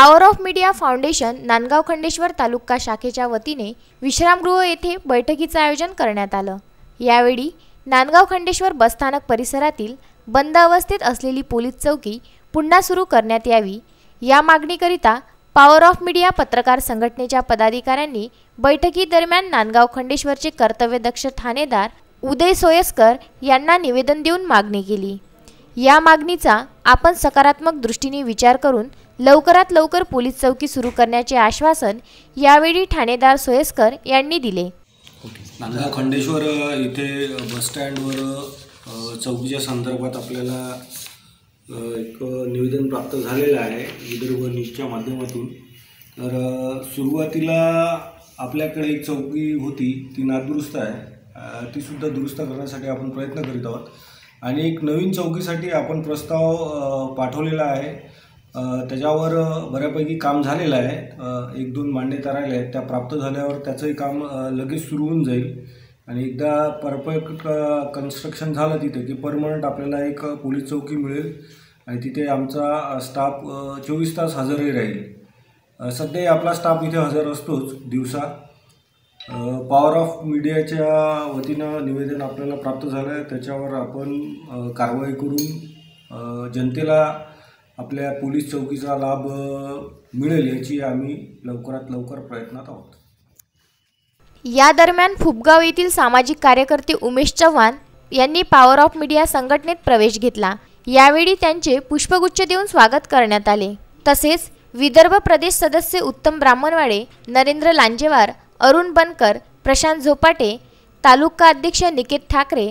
Power of media foundation Nandgaon Khandeshwar taluka शाखेच्या वतीने विश्रामगृह येथे बैठकीचे आयोजन करण्यात आलं। यावेळी नांदगाव खंडेश्वर बसस्थानक परिसरातील बंद अवस्थेत असलेली पोलीस चौकी पुन्हा सुरू करण्यात यावी या मागणीकरिता पॉवर ऑफ मीडिया पत्रकार संघटनेच्या पदाधिकाऱ्यांनी बैठकीदरम्यान नांदगाव खंडेश्वरचे कर्तव्यदक्ष ठाणेदार उदय सोयस्कर यांना निवेदन देऊन मागणी केली। या मागणीचा आपण सकारात्मक दृष्टीने विचार करून लवकरात लवकर पोलीस चौकी सुरू करण्याचे आश्वासन यावेळी ठाणेदार सोयस्कर यांनी दिले। नांदगाव खंडेश्वर इथे बस स्टँडवर चौकीच्या संदर्भात आपल्याला एक निवेदन प्राप्त झालेलं आहे विदर्भ न्यूजच्या माध्यमातून। तर सुरुवातीला आपल्याकडे एक चौकी होती ती नादुरुस्त आहे, ती सुद्धा दुरुस्त करण्यासाठी आपण प्रयत्न करीत आहोत आणि एक नवीन चौकीसाठी आपण प्रस्ताव पाठवलेला आहे। त्याच्यावर बऱ्यापैकी काम झालेलं आहे, एक दोन मान्यता राहिल्या आहेत, त्या प्राप्त झाल्यावर त्याचंही काम लगेच सुरू होऊन जाईल आणि एकदा परफेक्ट कन्स्ट्रक्शन झालं तिथे की परमनंट आपल्याला एक पोलीस चौकी मिळेल आणि तिथे आमचा स्टाफ 24 तास हजरही राहील। सध्या आपला स्टाफ इथे हजर असतोच दिवसा। पॉवर ऑफ मीडियाच्या वतीनं निवेदन आपल्याला प्राप्त झालं आहे, त्याच्यावर आपण कारवाई करून जनतेला आपल्या पोलीस चौकीचा लाभ मिळेल याची आम्ही लवकरात लवकर प्रयत्नात आहोत। या दरम्यान फुबगाव येथील सामाजिक कार्यकर्ते उमेश चव्हाण यांनी पॉवर ऑफ मीडिया संघटनेत प्रवेश घेतला। यावेळी त्यांचे पुष्पगुच्छ देऊन स्वागत करण्यात आले। तसेच विदर्भ प्रदेश सदस्य उत्तम ब्राह्मणवाडे, नरेंद्र लांजेवार, अरुण बनकर, प्रशांत झोपाटे, तालुका अध्यक्ष निकेत ठाकरे,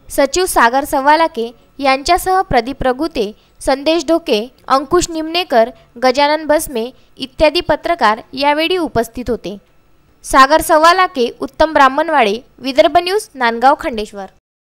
सचिव सागर सवालाके यांच्यासह प्रदीप रघुते, संदेश ढोके, अंकुश निमनेकर, गजानन बसमे इत्यादी पत्रकार यावेळी उपस्थित होते। सागर सवालाके, उत्तम ब्राह्मणवाडे, विदर्भ न्यूज, नांदगाव खंडेश्वर।